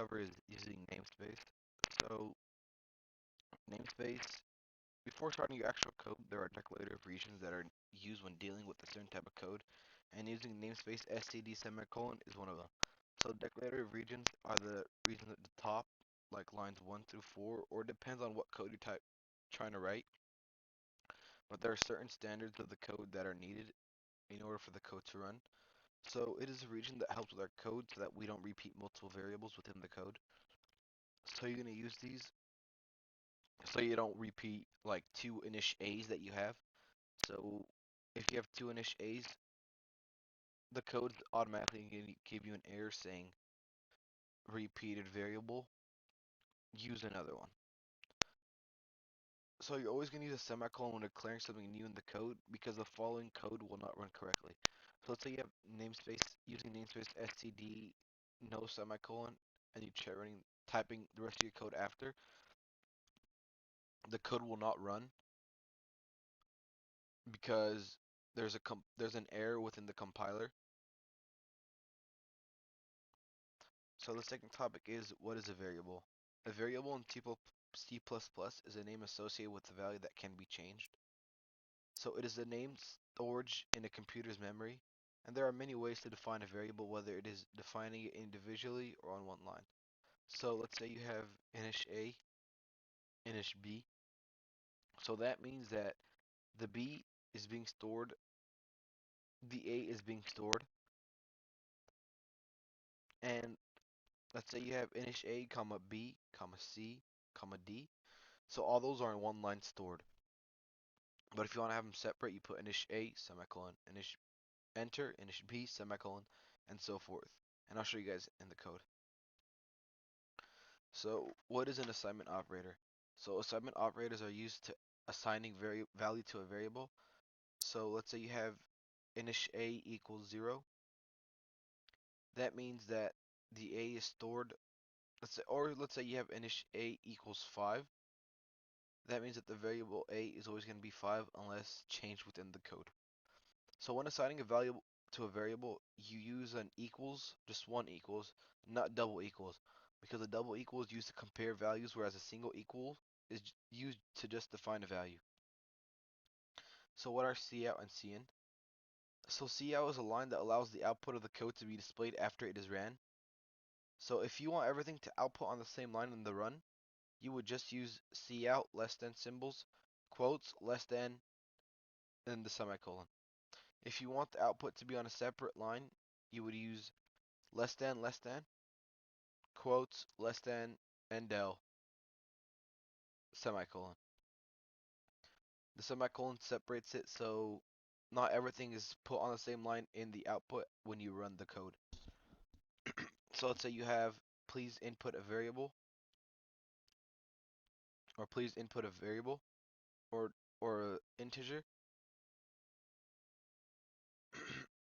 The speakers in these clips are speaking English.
cover is using namespace. So namespace, before starting your actual code, there are declarative regions that are used when dealing with a certain type of code, and using namespace std semicolon is one of them. So declarative regions are the regions at the top, like lines 1 through 4, or it depends on what code you type trying to write. But there are certain standards of the code that are needed in order for the code to run. So it is a region that helps with our code so that we don't repeat multiple variables within the code. So you're going to use these so you don't repeat like two init a's that you have. So if you have two init a's, the code's automatically going to give you an error saying repeated variable, use another one. So you're always going to use a semicolon when declaring something new in the code because the following code will not run correctly. So let's say you have namespace using namespace std no semicolon and you try running typing the rest of your code after, the code will not run because there's an error within the compiler. So the second topic is what is a variable? A variable in C++ is a name associated with a value that can be changed. So it is a name stored in a computer's memory, and there are many ways to define a variable, whether it is defining it individually or on one line. So let's say you have inish A, inish B. So that means that the B is being stored, the A is being stored, and let's say you have inish A, comma B, comma C, comma D. So all those are in one line stored. But if you want to have them separate, you put inish A, semicolon, inish enter, inish B, semicolon, and so forth. And I'll show you guys in the code. So what is an assignment operator? So assignment operators are used to assigning value to a variable. So let's say you have inish A equals 0. That means that the A is stored, let's say you have inish A equals 5. That means that the variable A is always going to be 5 unless changed within the code. So when assigning a value to a variable, you use an equals, just one equals, not double equals, because a double equal is used to compare values, whereas a single equal is used to just define a value. So what are cout and cin? So cout is a line that allows the output of the code to be displayed after it is ran. So if you want everything to output on the same line in the run, you would just use cout less than symbols, quotes less than, and the semicolon. If you want the output to be on a separate line, you would use less than, quotes, less than, endl, semicolon. The semicolon separates it so not everything is put on the same line in the output when you run the code. So let's say you have please input a variable, or please input a variable, or a integer.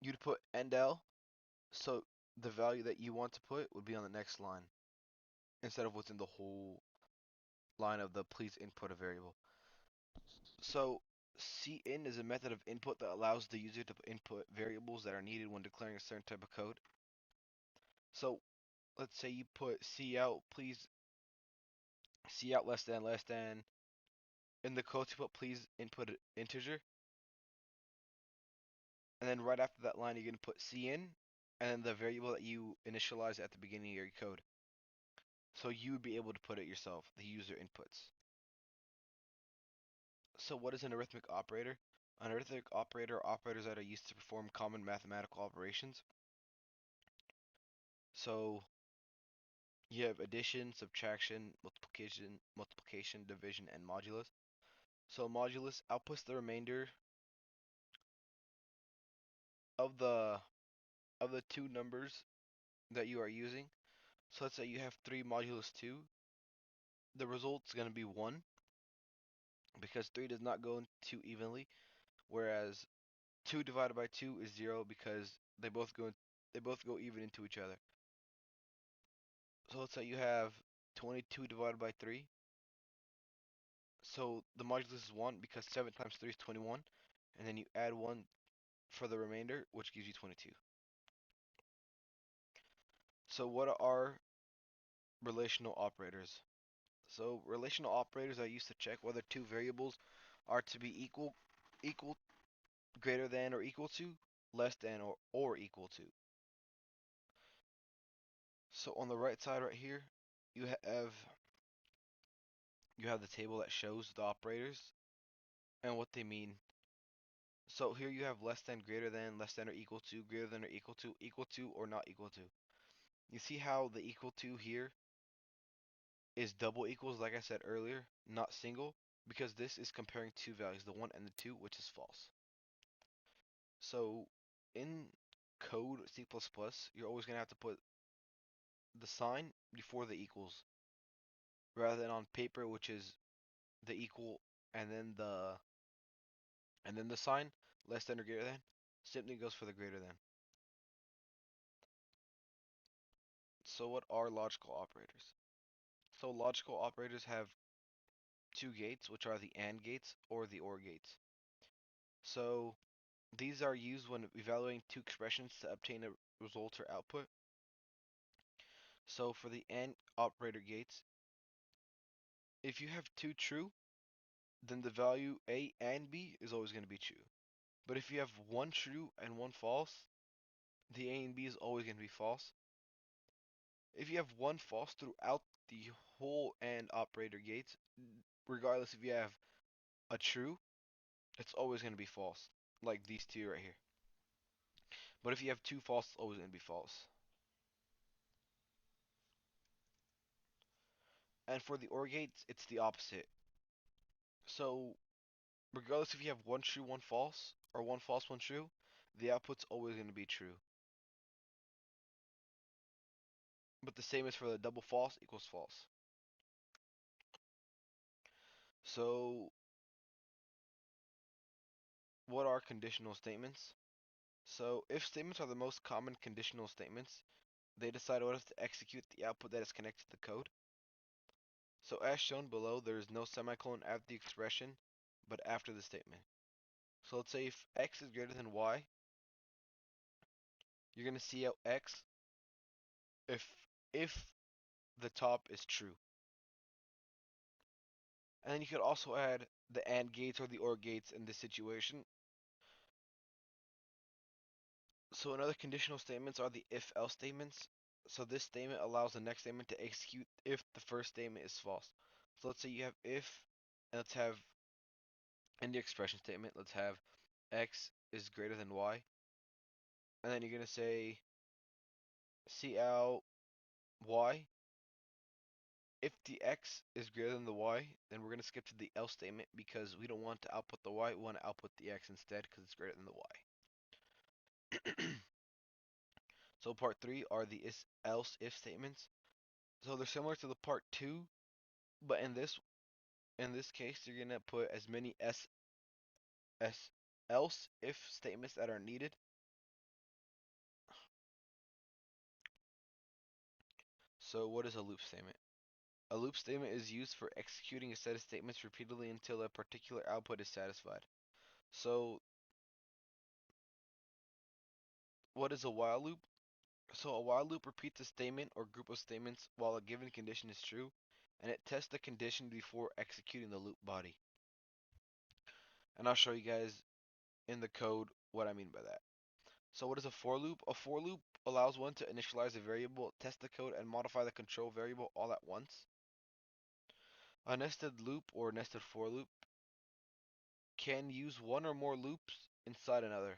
You'd put endl, so the value that you want to put would be on the next line instead of within the whole line of the please input a variable. So cin is a method of input that allows the user to input variables that are needed when declaring a certain type of code. So let's say you put cout, please cout less than. In the code you put please input an integer, and then right after that line you're going to put cin, and then the variable that you initialize at the beginning of your code. So you would be able to put it yourself, the user inputs. So what is an arithmetic operator? An arithmetic operator are operators that are used to perform common mathematical operations. So you have addition, subtraction, multiplication, division, and modulus. So modulus outputs the remainder of the two numbers that you are using. So let's say you have 3 modulus 2. The result's going to be 1 because 3 does not go in 2 evenly, whereas 2 divided by 2 is 0 because they both go even into each other. So let's say you have 22 divided by 3. So the modulus is 1 because 7 times 3 is 21, and then you add 1 for the remainder, which gives you 22. So what are relational operators. So relational operators are used to check whether two variables are to be equal, greater than or equal to, less than or equal to. So on the right side right here, you have you have the table that shows the operators and what they mean. So here you have less than, greater than, less than or equal to, greater than or equal to or not equal to. You see how the equal to here is double equals, like I said earlier, not single, because this is comparing two values, the 1 and the 2, which is false. So in code C++, you're always going to have to put the sign before the equals, rather than on paper, which is the equal and then the sign, less than or greater than, simply goes for the greater than. So what are logical operators? So logical operators have two gates, which are the AND gates or the OR gates. So these are used when evaluating two expressions to obtain a result or output. So for the AND operator gates, if you have two true, then the value A and B is always going to be true. But if you have one true and one false, the A and B is always going to be false. If you have one false throughout the whole AND operator gates, regardless if you have a true, it's always going to be false, like these two right here. But if you have two false, it's always going to be false. And for the OR gates, it's the opposite. So regardless if you have one true, one false, or one false, one true, the output's always going to be true. But the same is for the double false equals false. So what are conditional statements? So if statements are the most common conditional statements, they decide whether to execute the output that is connected to the code. So as shown below, there is no semicolon after the expression, but after the statement. So let's say if x is greater than y, you're going to see out x if if the top is true. And then you could also add the AND gates or the OR gates in this situation. So another conditional statements are the if-else statements. So this statement allows the next statement to execute if the first statement is false. So let's say you have if, and let's have in the expression statement, let's have x is greater than y. And then you're going to say see out y. If the x is greater than the y, then we're going to skip to the else statement because we don't want to output the y, we want to output the x instead because it's greater than the y. So part 3 are the else if statements. So they're similar to the part 2, but in this case you're going to put as many s else if statements that are needed. So what is a loop statement? A loop statement is used for executing a set of statements repeatedly until a particular output is satisfied. So what is a while loop? So a while loop repeats a statement or group of statements while a given condition is true, and it tests the condition before executing the loop body. And I'll show you guys in the code what I mean by that. So what is a for loop? A for loop allows one to initialize a variable, test the code, and modify the control variable all at once. A nested loop or nested for loop can use one or more loops inside another.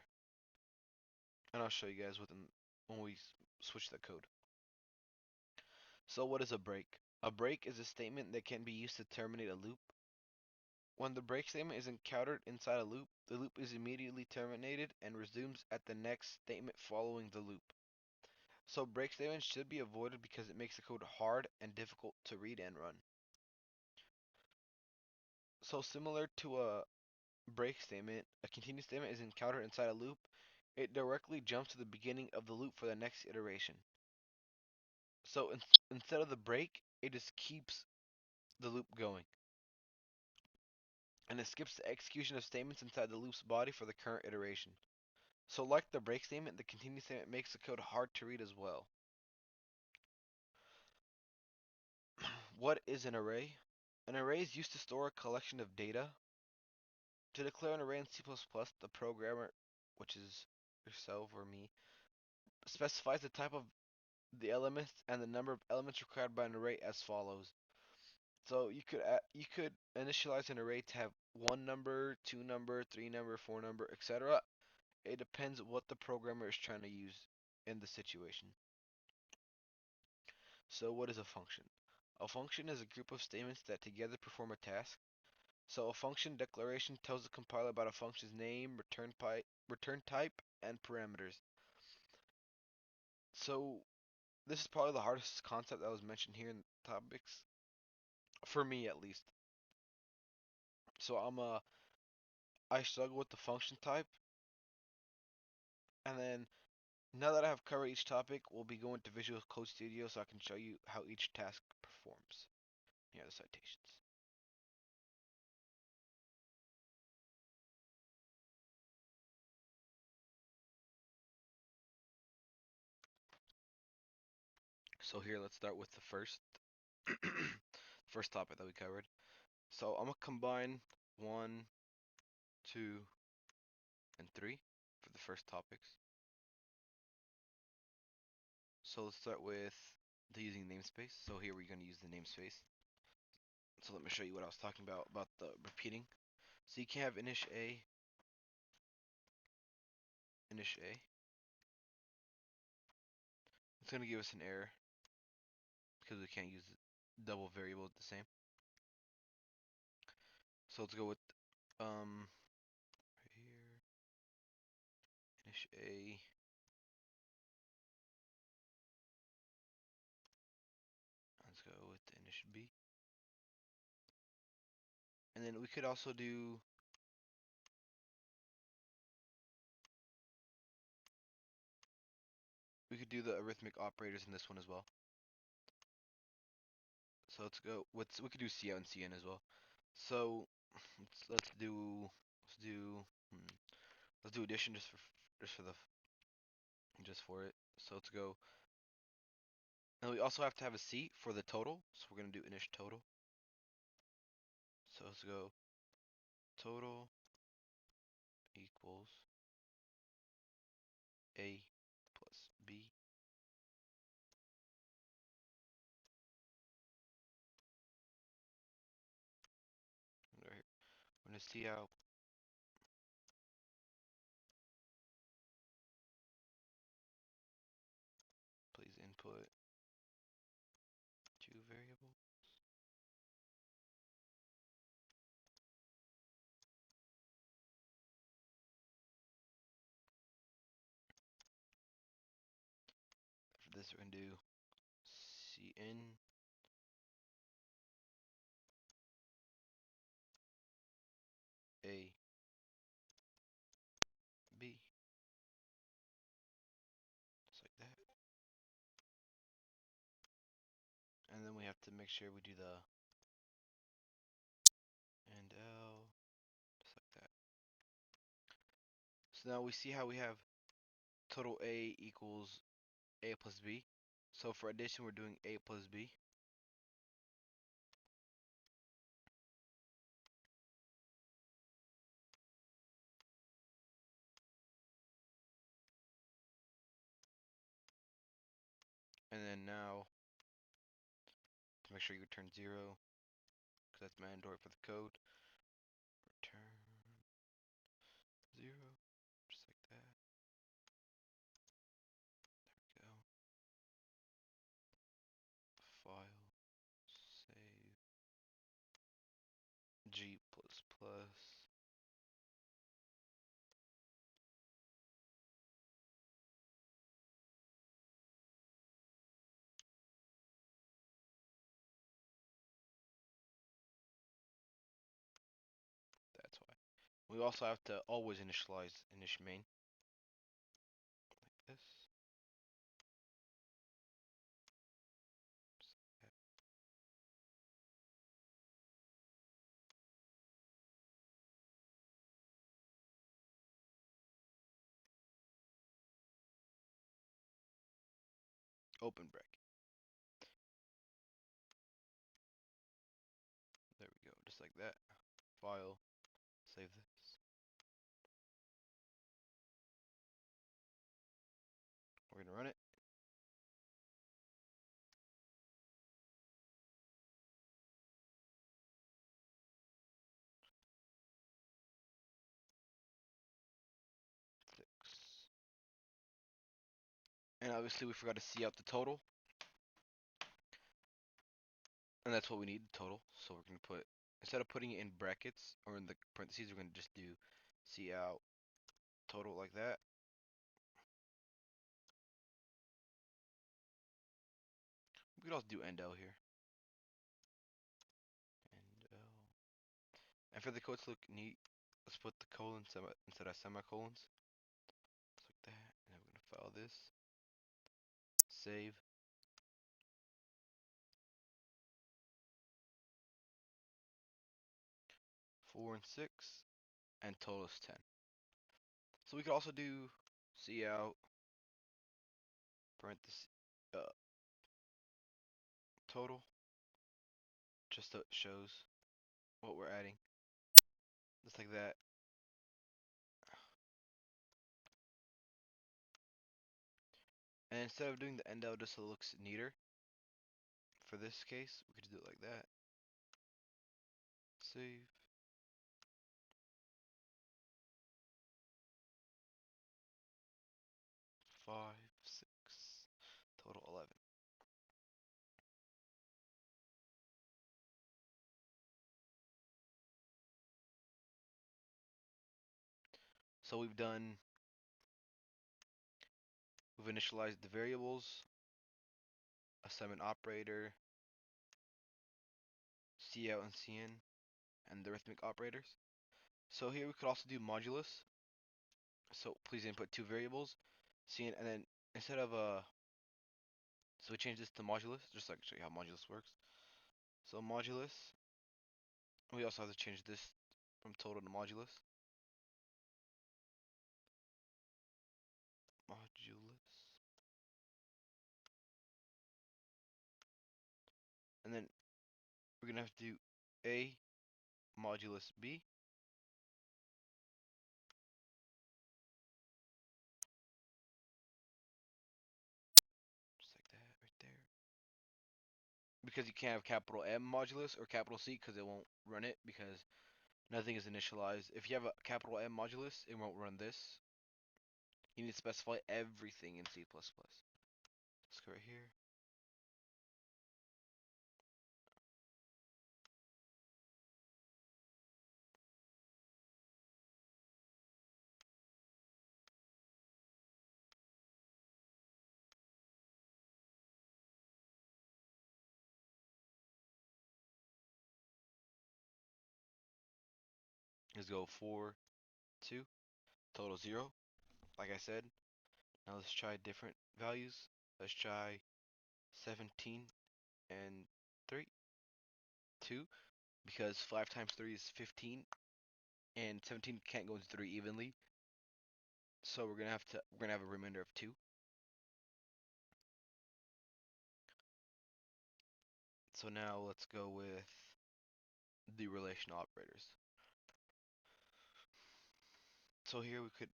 And I'll show you guys when we switch the code. So what is a break? A break is a statement that can be used to terminate a loop. When the break statement is encountered inside a loop, the loop is immediately terminated and resumes at the next statement following the loop. So break statements should be avoided because it makes the code hard and difficult to read and run. So similar to a break statement, a continue statement is encountered inside a loop. It directly jumps to the beginning of the loop for the next iteration. So instead of the break, it just keeps the loop going. And it skips the execution of statements inside the loop's body for the current iteration. So like the break statement, the continue statement makes the code hard to read as well. What is an array? An array is used to store a collection of data. To declare an array in C++, the programmer, which is yourself or me, specifies the type of the elements and the number of elements required by an array as follows. So you could initialize an array to have one number, two number, three number, four number, etc. It depends what the programmer is trying to use in the situation. So what is a function? A function is a group of statements that together perform a task. So a function declaration tells the compiler about a function's name, return type, and parameters. So this is probably the hardest concept that was mentioned here in the topics, for me at least. So I struggle with the function type, and then now that I have covered each topic, we'll be going to Visual Code Studio so I can show you how each task performs. Here are the citations. So here, let's start with the first topic that we covered. So I'm gonna combine 1, 2, and 3 for the first topics. So let's start with the using namespace. So here we're gonna use the namespace. So let me show you what I was talking about the repeating. So you can have init A. It's gonna give us an error because we can't use double variable at the same. So let's go with right here, init A. Let's go with the init B. And then we could also do the arithmetic operators in this one as well. So let's go with we could do cout and cin as well. So let's do hmm, let's do addition just for the just for it. So let's go, and we also have to have a c for the total. So we're gonna do init total. So let's go total equals a plus b. Right here. We're gonna see out please input two variables. After this, we're gonna do cin a b, just like that. And then we have to make sure we do the and L, just like that. So now we see how we have total A equals A plus B. So for addition, we're doing A plus B. And then now, to make sure you return 0, because that's mandatory for the code, return 0, just like that. There we go. File, save, G++. That's why. We also have to always initialize init main, like this. Just like that. Open bracket. just like that. File, save this. We're gonna run it. And obviously we forgot to see out the total, and that's what we need, the total. So we're gonna put, instead of putting it in brackets or in the parentheses, we're gonna just do see out total like that. We could also do end L here. End L. And for the codes to look neat, let's put the colon instead of semicolons. Just like that. And then we're gonna file this. Save. 4 and 6. And total is 10. So we could also do see out parentheses total, just so it shows what we're adding. Just like that. And instead of doing the end out just so it looks neater, for this case, we could do it like that. Save. 5, 6, total 11. So we've initialized the variables, assignment operator, cout and cin, and the arithmetic operators. So here we could also do modulus. So please input two variables, cin, and then instead of so we change this to modulus, just like show you how modulus works. So modulus, we also have to change this from total to modulus. Modulus. And then we're gonna have to do A modulus B. Just like that right there. Because you can't have capital M modulus or capital C because it won't run it because nothing is initialized. If you have a capital M modulus, it won't run this. You need to specify everything in C++. Let's go right here. Let's go 4, 2, total 0. Like I said, now let's try different values. Let's try 17 and 3, 2, because 5 times 3 is 15, and 17 can't go into 3 evenly. So we're gonna have a remainder of 2. So now let's go with the relational operators. So here we could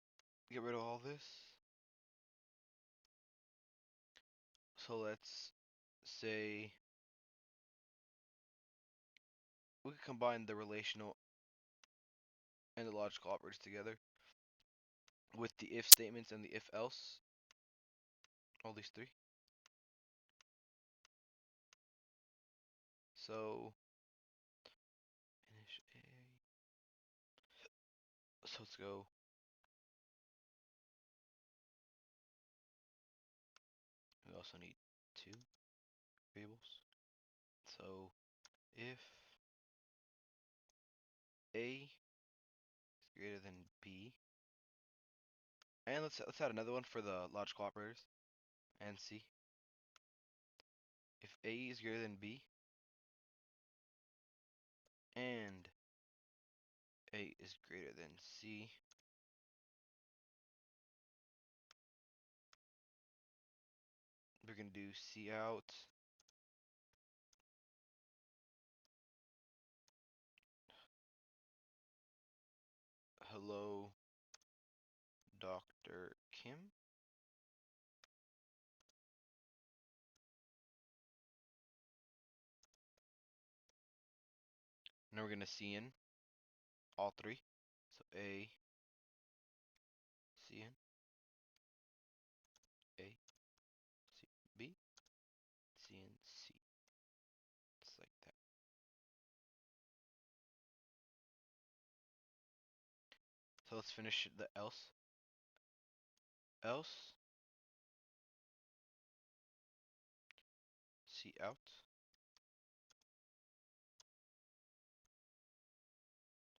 get rid of all this. So let's say we could combine the relational and the logical operators together with the if statements and the if else. All these three. So finish A. So let's go. We also need two variables. So if A is greater than B, and let's add another one for the logical operators and C. If A is greater than B and A is greater than C, we're gonna do C out hello Dr. Kim. Now we're gonna cin all three. So A, cin, A, C, B, cin, C. Just like that. So let's finish the else. Else, C out,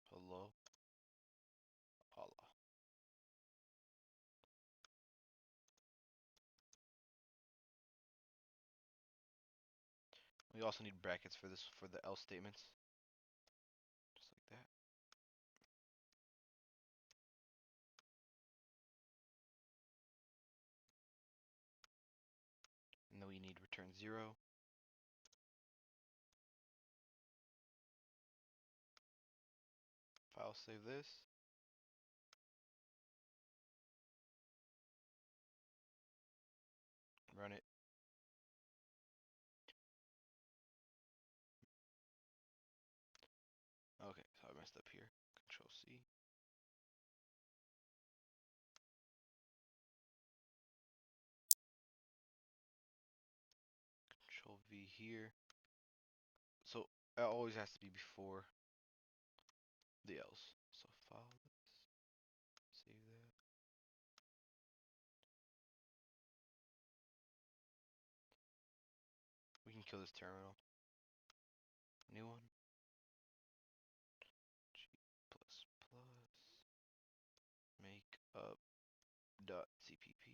hello Allah. We also need brackets for this for the else statements. Just like that. And then we need return 0. File save this. Run it. Okay, so I messed up here. Control C. Control V here. So it always has to be before the else. So file this. Save that. We can kill this terminal. New one. G plus plus make up dot cpp.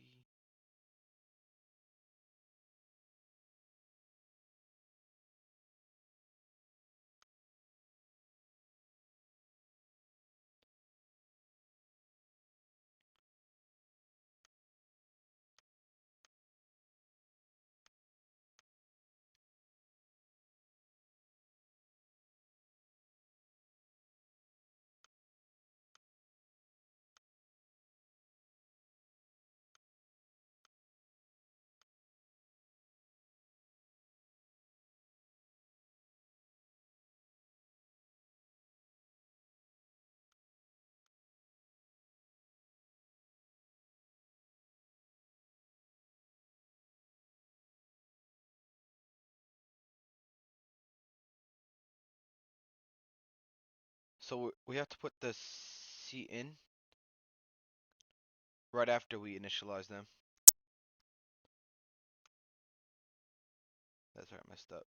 So we have to put the C in right after we initialize them. That's where I messed up.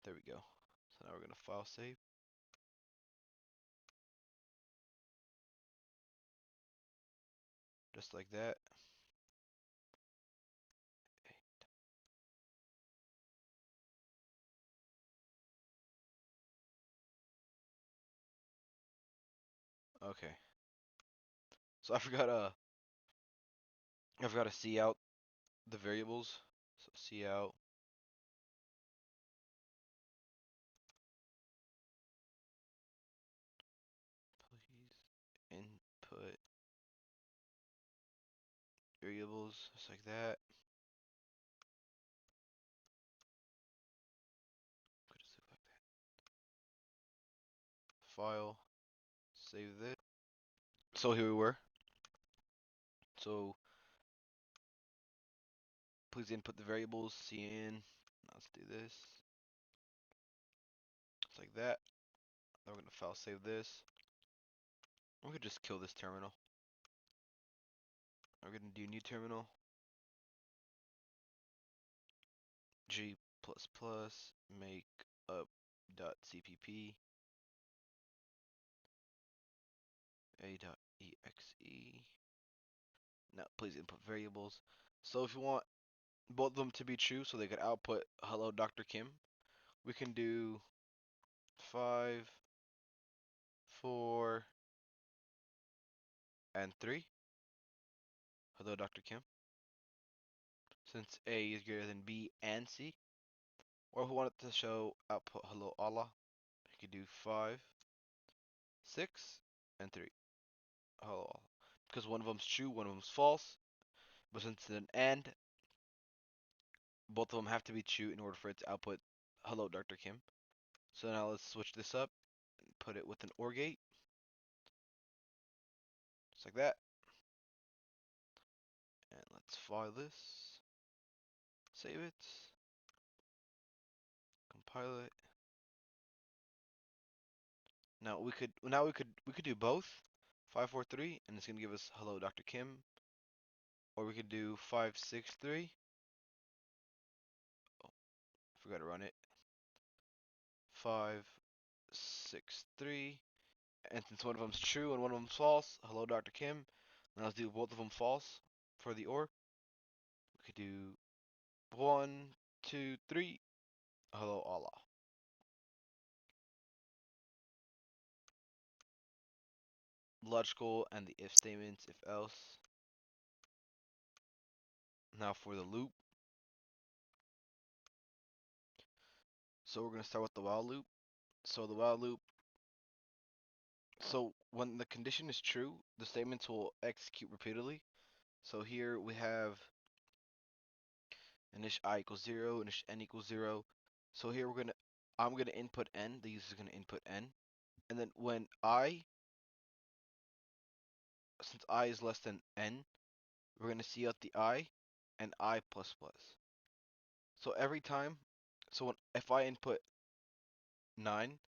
There we go. So now we're gonna file save. Just like that. Okay. So I forgot to see out the variables. So see out please input variables just like that. Just like that. File, save this. So here we were. So please input the variables cin. Let's do this. Just like that. Then we're gonna file save this. We could just kill this terminal. We're gonna do new terminal. G plus plus make up dot cpp a dot exe. Now please input variables. So if you want both of them to be true so they could output hello Dr. Kim, we can do 5, 4, and 3. Hello Dr. Kim. Since A is greater than B and C. Or if we want it to show output hello Allah, we could do 5, 6, and 3. Hello. Because one of them's true, one of them's false. But since it's an AND, both of them have to be true in order for it to output hello, Dr. Kim. So now let's switch this up and put it with an OR gate. Just like that. And let's file this. Save it. Compile it. Now we could do both. 543 and it's gonna give us hello Dr. Kim. Or we could do 563. Oh, forgot to run it. 563. And since one of them's true and one of them's false, hello Dr. Kim. Now let's do both of them false for the OR. We could do 1, 2, 3. Hello Allah. Logical and the if statements, if else. Now for the loop. So we're gonna start with the while loop. So the while loop. So when the condition is true, the statements will execute repeatedly. So here we have init I equals 0, init n equals 0. So here I'm gonna input n, the user is gonna input n. And then when since I is less than n, we're gonna see out the I and I plus plus. So every time, if I input 9,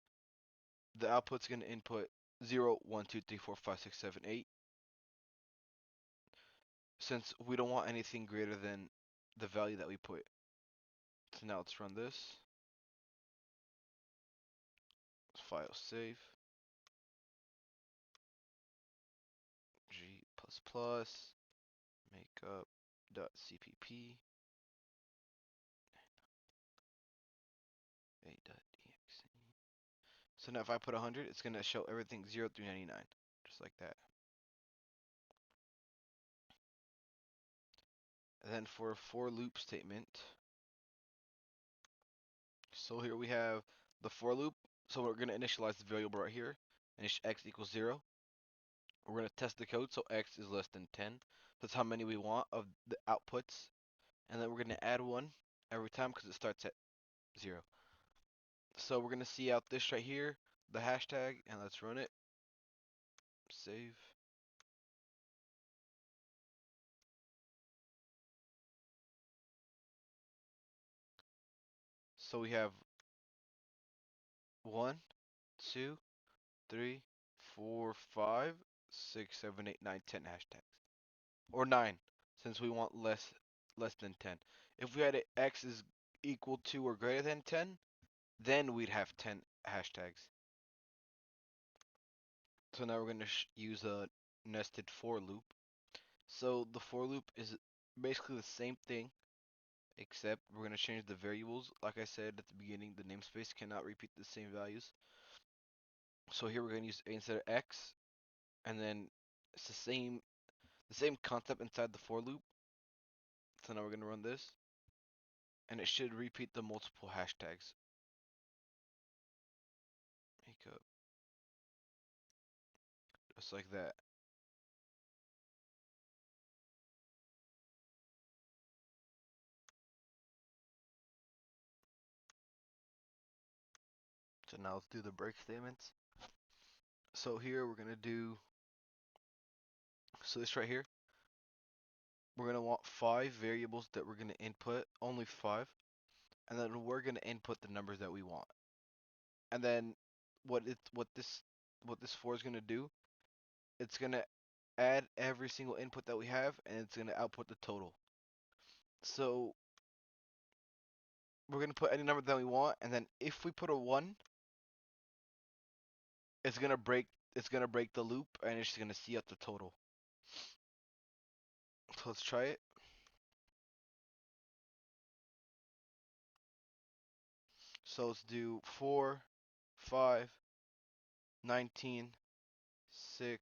the output's gonna input 0, 1, 2, 3, 4, 5, 6, 7, 8. Since we don't want anything greater than the value that we put. So now let's run this. File save. G++ makeup.cpp a.exe. So now if I put 100, it's gonna show everything 0 through 99, just like that. And then for a for loop statement, so here we have the for loop. So we're gonna initialize the variable right here, and x equals 0. We're gonna test the code, so x is less than 10. That's how many we want of the outputs. And then we're gonna add 1 every time because it starts at 0. So we're gonna see out this right here, the hashtag, and let's run it. Save. So we have 1, 2, 3, 4, 5, 6, 7, 8, 9, 10 hashtags. Or 9, since we want less than 10. If we had it x is equal to or greater than 10, then we'd have 10 hashtags. So now we're going to use a nested for loop. So the for loop is basically the same thing, except we're going to change the variables. Like I said at the beginning, the namespace cannot repeat the same values. So here we're going to use a instead of x, and then it's the same concept inside the for loop. So now we're going to run this, and it should repeat the multiple hashtags. Makeup, just like that. So now let's do the break statements. So here we're going to do, so this right here, we're going to want 5 variables that we're going to input, only 5, and then we're going to input the numbers that we want. And then what this for is going to do, it's going to add every single input that we have, and it's going to output the total. So we're going to put any number that we want, and then if we put a 1, it's going to break the loop, and it's going to see out the total. So let's try it. So let's do 4, 5, 19, 6,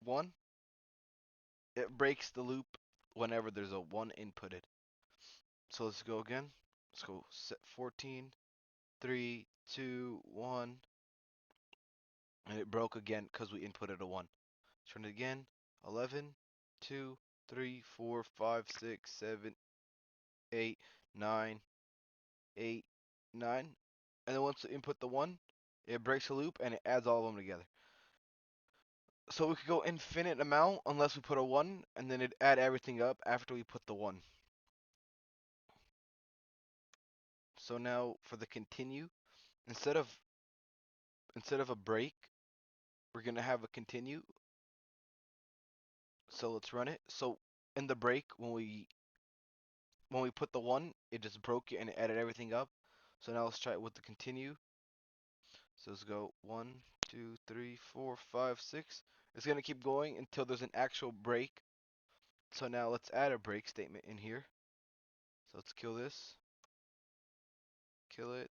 1. It breaks the loop whenever there's a 1 inputted. So let's go again. Let's go set 14, 3, 2, 1. and it broke again because we inputted a 1. Turn it again. 11, 2, 3, 4, 5, 6, 7, 8, 9, 8, 9. And then once you input the 1, it breaks a loop and it adds all of them together. So we could go infinite amount unless we put a 1, and then it add everything up after we put the 1. So now for the continue, instead of a break, we're gonna have a continue. So let's run it. So in the break, when we put the 1, it just broke it and it added everything up. So now let's try it with the continue. So let's go 1, 2, 3, 4, 5, 6. It's gonna keep going until there's an actual break. So now let's add a break statement in here. So let's kill this. Kill it.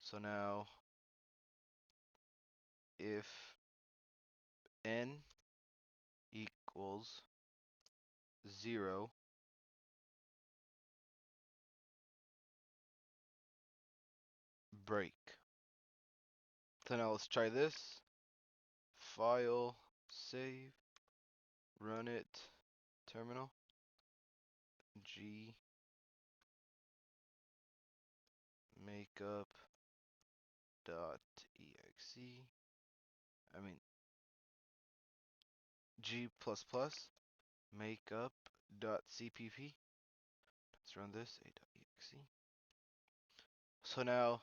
So now if n equals 0, break. So now let's try this. File, save, run it, terminal, g makeup dot exe. I mean g plus plus makeup dot cpp. Let's run this a.exe. So now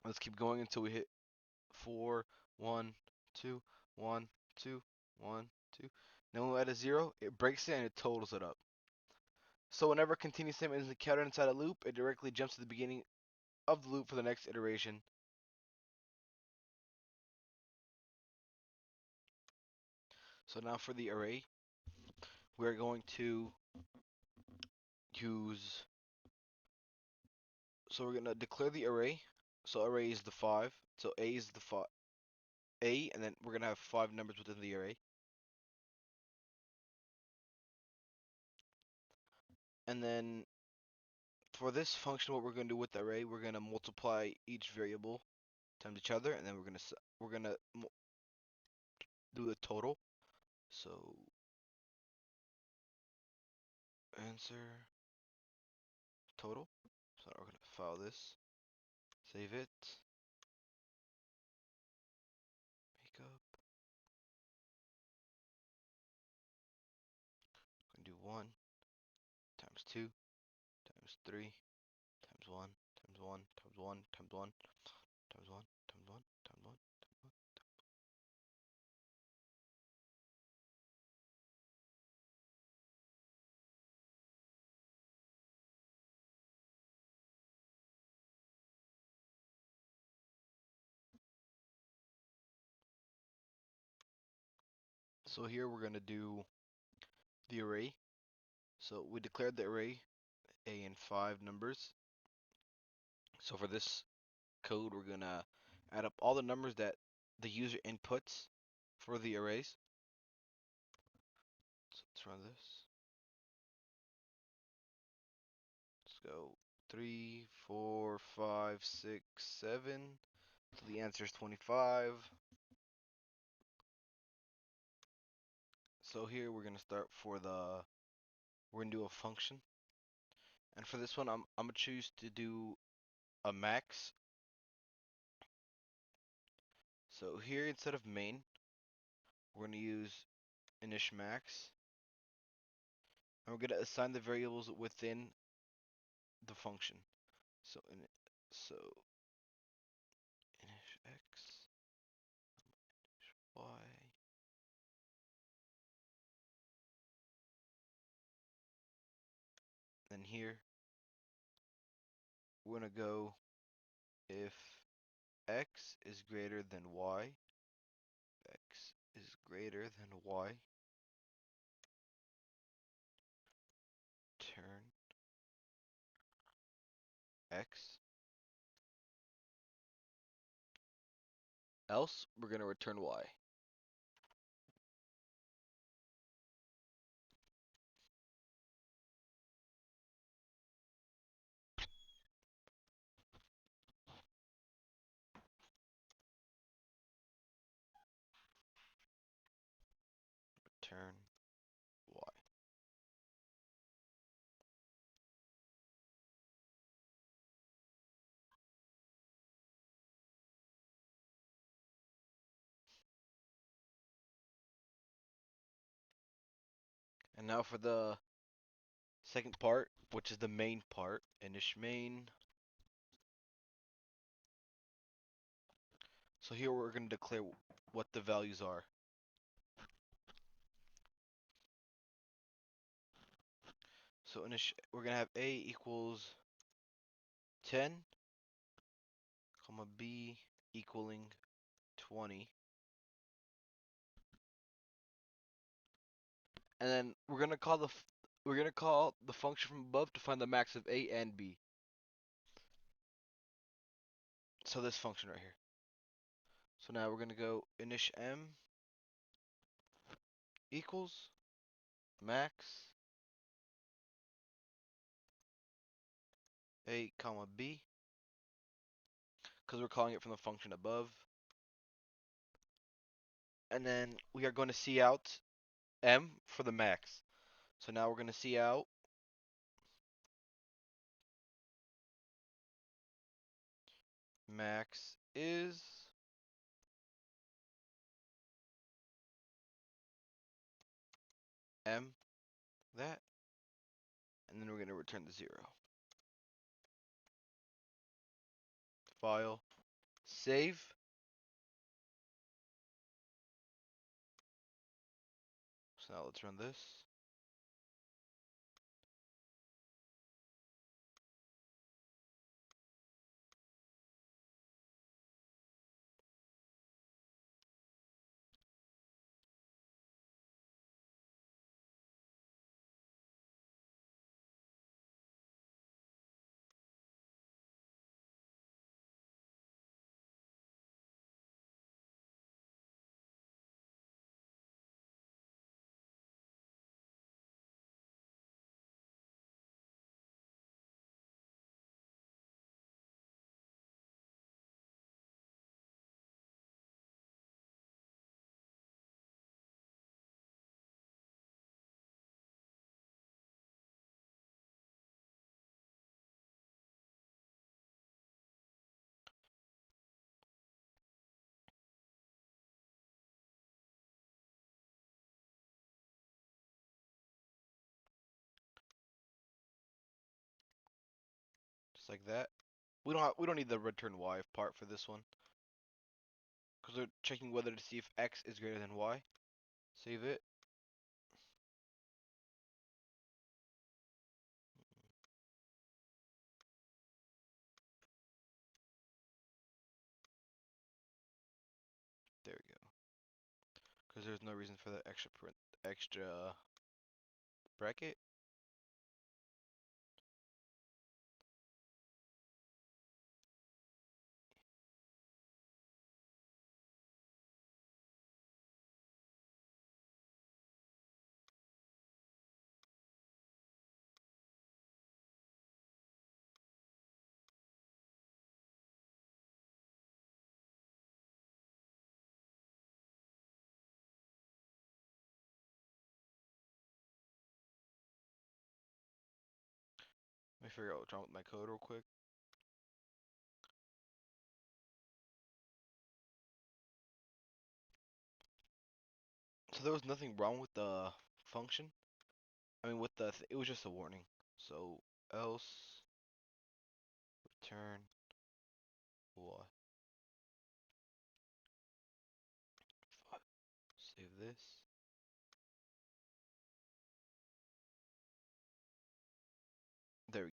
let's keep going until we hit 4, 1, 2, 1, 2, 1, 2. Then when we add a 0, it breaks it and it totals it up. So whenever continue statement is encountered inside a loop, it directly jumps to the beginning of the loop for the next iteration. So now for the array, we're going to use, so we're going to declare the array. So array is the 5. So A is the 5, A, and then we're going to have 5 numbers within the array. And then for this function, what we're going to do with the array, we're going to multiply each variable times each other, and then we're going to do the total. So answer total. So we're going to file this, save it, makeup. We're going to do 1 times 2 times 3 times 1 times 1 times 1 times 1 times 1 times 1 times 1 times 1. So here we're going to do the array. So we declared the array A and 5 numbers. So for this code, we're going to add up all the numbers that the user inputs for the arrays. So let's run this. Let's go 3, 4, 5, 6, 7. So the answer is 25. So here we're going to start we're going to do a function. And for this one, I'm going to choose to do a max. So here, instead of main, we're going to use init max. And we're going to assign the variables within the function. So so init x, y. Then here, we're going to go if x is greater than y, x is greater than y, turn x, else we're going to return y. And now for the second part, which is the main part, init main. So here we're going to declare what the values are. So we're going to have a equals 10, comma b equaling 20. And then we're going to call the function from above to find the max of a and b. So this function right here. So now we're going to go init m equals max a comma b, because we're calling it from the function above. And then we are going to see out m for the max. So now we're going to see out max is m that, and then we're going to return the 0. File, save. So now let's run this. Just like that. We don't need the return y part for this one, because we're checking whether to see if x is greater than y. Save it. There we go. Because there's no reason for the extra bracket. Let me figure out what's wrong with my code real quick. So there was nothing wrong with the function. I mean, with it was just a warning. So else return y. Save this. There we go.